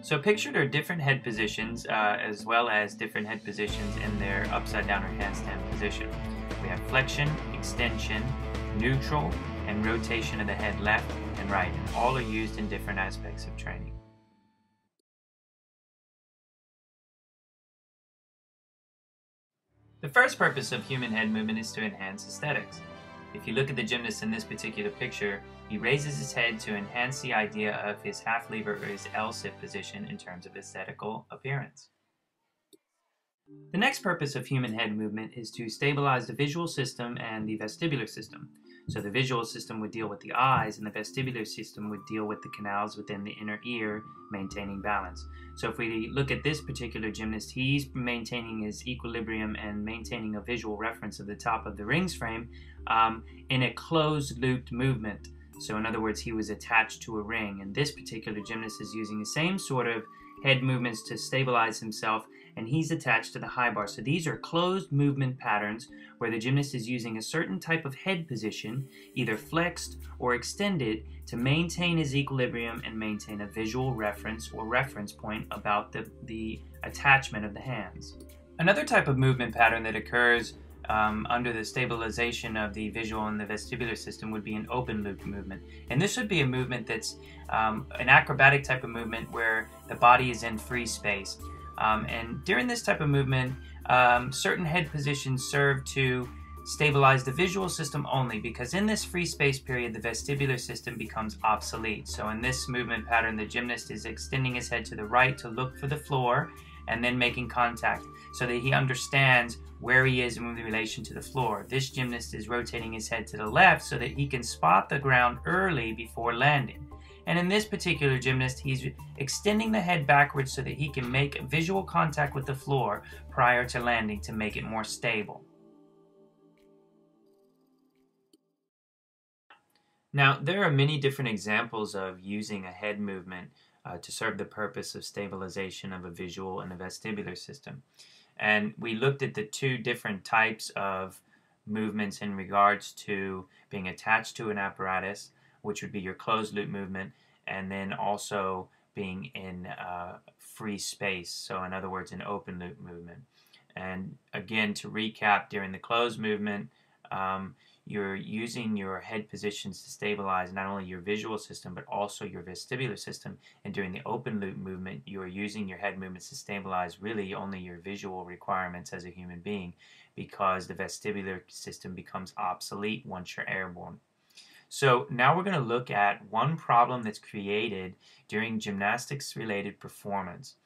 So pictured are different head positions as well as different head positions in their upside down or handstand position. We have flexion, extension, neutral, and rotation of the head left and right, and all are used in different aspects of training. The first purpose of human head movement is to enhance aesthetics. If you look at the gymnast in this particular picture, he raises his head to enhance the idea of his half lever or his L-sit position in terms of aesthetical appearance. The next purpose of human head movement is to stabilize the visual system and the vestibular system. So the visual system would deal with the eyes, and the vestibular system would deal with the canals within the inner ear, maintaining balance. So if we look at this particular gymnast, he's maintaining his equilibrium and maintaining a visual reference of the top of the rings frame in a closed looped movement. So in other words, he was attached to a ring, and this particular gymnast is using the same sort of head movements to stabilize himself, and he's attached to the high bar. So these are closed movement patterns where the gymnast is using a certain type of head position, either flexed or extended, to maintain his equilibrium and maintain a visual reference or reference point about the attachment of the hands. Another type of movement pattern that occurs under the stabilization of the visual and the vestibular system would be an open loop movement. And this would be a movement that's an acrobatic type of movement where the body is in free space. And during this type of movement, certain head positions serve to stabilize the visual system only, because in this free space period, the vestibular system becomes obsolete. So in this movement pattern, the gymnast is extending his head to the right to look for the floor and then making contact so that he understands where he is in relation to the floor. This gymnast is rotating his head to the left so that he can spot the ground early before landing. And in this particular gymnast, he's extending the head backwards so that he can make visual contact with the floor prior to landing to make it more stable. Now, there are many different examples of using a head movement to serve the purpose of stabilization of a visual and a vestibular system. And we looked at the two different types of movements in regards to being attached to an apparatus, which would be your closed loop movement, and then also being in free space, so in other words, an open loop movement. And again, to recap, during the closed movement, you're using your head positions to stabilize not only your visual system but also your vestibular system. And during the open loop movement, you're using your head movements to stabilize really only your visual requirements as a human being, because the vestibular system becomes obsolete once you're airborne. So now we're going to look at one problem that's created during gymnastics-related performance.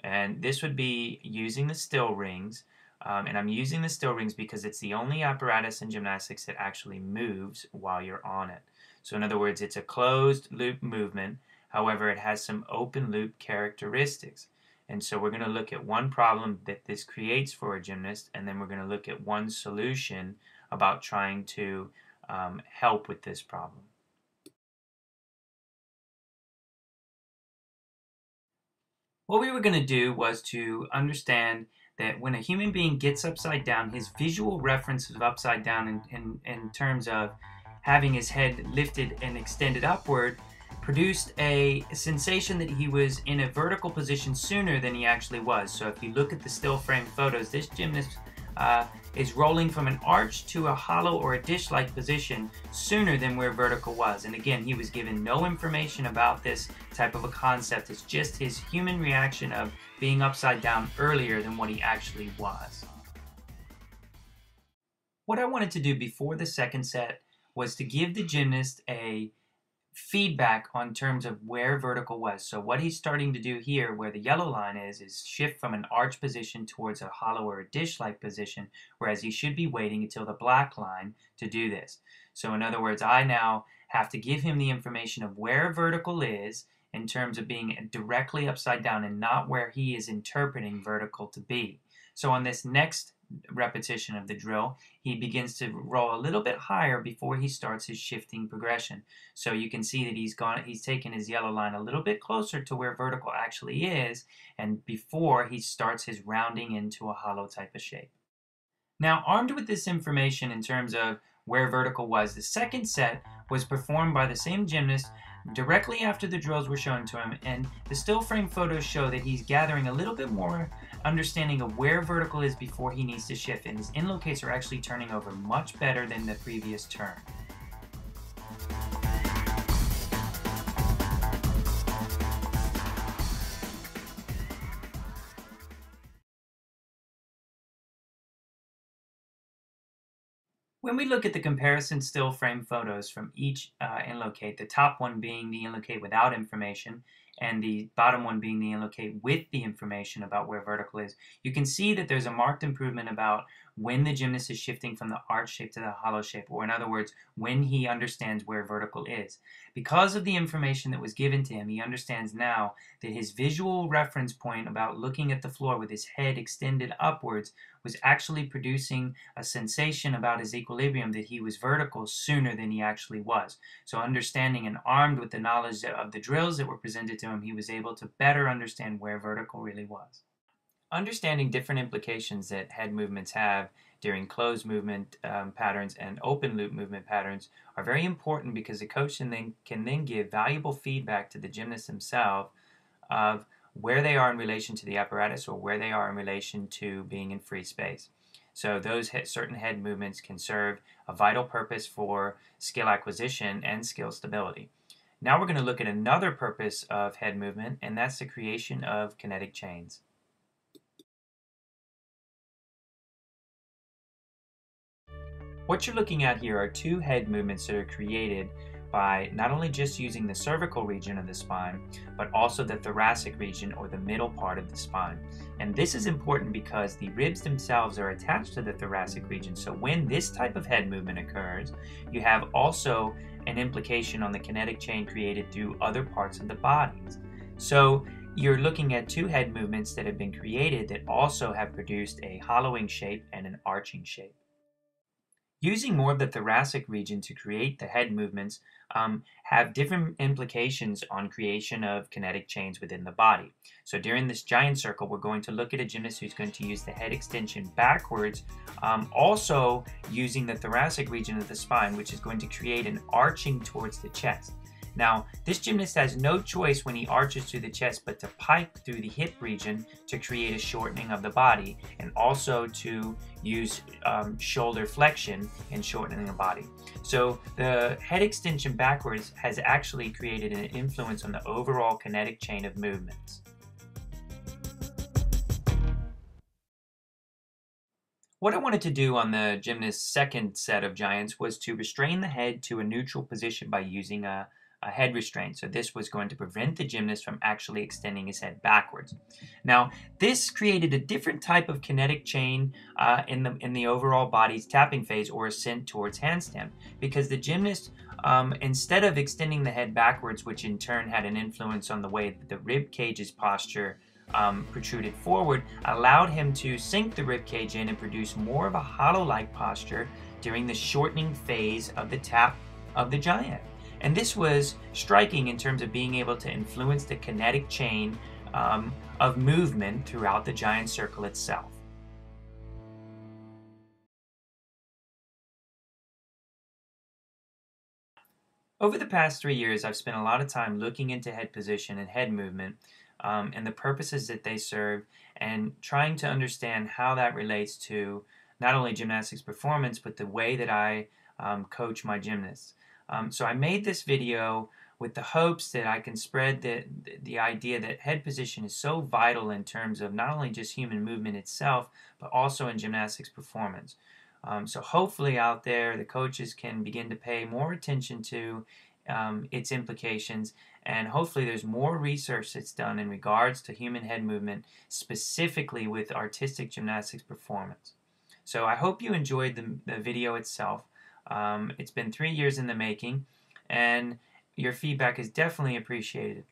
And this would be using the still rings. And I'm using the still rings because it's the only apparatus in gymnastics that actually moves while you're on it. So in other words, it's a closed loop movement. However, it has some open loop characteristics. And so we're going to look at one problem that this creates for a gymnast, and then we're going to look at one solution about trying to help with this problem. What we were going to do was to understand that when a human being gets upside down, his visual reference of upside down in terms of having his head lifted and extended upward produced a sensation that he was in a vertical position sooner than he actually was. So if you look at the still frame photos, this gymnast is rolling from an arch to a hollow or a dish-like position sooner than where vertical was. And again, he was given no information about this type of a concept. It's just his human reaction of being upside down earlier than what he actually was. What I wanted to do before the second set was to give the gymnast a feedback on terms of where vertical was. So what he's starting to do here, where the yellow line is shift from an arch position towards a hollow or a dish-like position, whereas he should be waiting until the black line to do this. So in other words, I now have to give him the information of where vertical is in terms of being directly upside down and not where he is interpreting vertical to be. So on this next repetition of the drill, he begins to roll a little bit higher before he starts his shifting progression. So you can see that he's taken his yellow line a little bit closer to where vertical actually is, and before he starts his rounding into a hollow type of shape. Now, armed with this information in terms of where vertical was, the second set was performed by the same gymnast directly after the drills were shown to him, and the still frame photos show that he's gathering a little bit more understanding of where vertical is before he needs to shift, and his inlocates are actually turning over much better than the previous turn. When we look at the comparison still frame photos from each Inlocate, the top one being the Inlocate without information and the bottom one being the Inlocate with the information about where vertical is, you can see that there's a marked improvement about when the gymnast is shifting from the arch shape to the hollow shape, or in other words, when he understands where vertical is. Because of the information that was given to him, he understands now that his visual reference point about looking at the floor with his head extended upwards was actually producing a sensation about his equilibrium that he was vertical sooner than he actually was. So understanding and armed with the knowledge of the drills that were presented to him, he was able to better understand where vertical really was. Understanding different implications that head movements have during closed movement patterns and open loop movement patterns are very important, because the coach can then give valuable feedback to the gymnast themselves of where they are in relation to the apparatus or where they are in relation to being in free space. So those certain head movements can serve a vital purpose for skill acquisition and skill stability. Now we're going to look at another purpose of head movement, and that's the creation of kinetic chains. What you're looking at here are two head movements that are created by not only just using the cervical region of the spine, but also the thoracic region, or the middle part of the spine. And this is important because the ribs themselves are attached to the thoracic region. So when this type of head movement occurs, you have also an implication on the kinetic chain created through other parts of the body. So you're looking at two head movements that have been created that also have produced a hollowing shape and an arching shape. Using more of the thoracic region to create the head movements have different implications on creation of kinetic chains within the body. So during this giant circle, we're going to look at a gymnast who's going to use the head extension backwards, also using the thoracic region of the spine, which is going to create an arching towards the chest. Now, this gymnast has no choice when he arches to the chest but to pike through the hip region to create a shortening of the body, and also to use shoulder flexion in shortening the body. So the head extension backwards has actually created an influence on the overall kinetic chain of movements. What I wanted to do on the gymnast's second set of giants was to restrain the head to a neutral position by using a head restraint. So this was going to prevent the gymnast from actually extending his head backwards. Now, this created a different type of kinetic chain in the overall body's tapping phase or ascent towards handstand, because the gymnast, instead of extending the head backwards, which in turn had an influence on the way that the rib cage's posture protruded forward, allowed him to sink the rib cage in and produce more of a hollow-like posture during the shortening phase of the tap of the giant. And this was striking in terms of being able to influence the kinetic chain of movement throughout the giant circle itself. Over the past 3 years, I've spent a lot of time looking into head position and head movement and the purposes that they serve, and trying to understand how that relates to not only gymnastics performance, but the way that I coach my gymnasts. So I made this video with the hopes that I can spread the idea that head position is so vital in terms of not only just human movement itself, but also in gymnastics performance. So hopefully out there, the coaches can begin to pay more attention to its implications, and hopefully there's more research that's done in regards to human head movement, specifically with artistic gymnastics performance. So I hope you enjoyed the video itself. It's been 3 years in the making, and your feedback is definitely appreciated.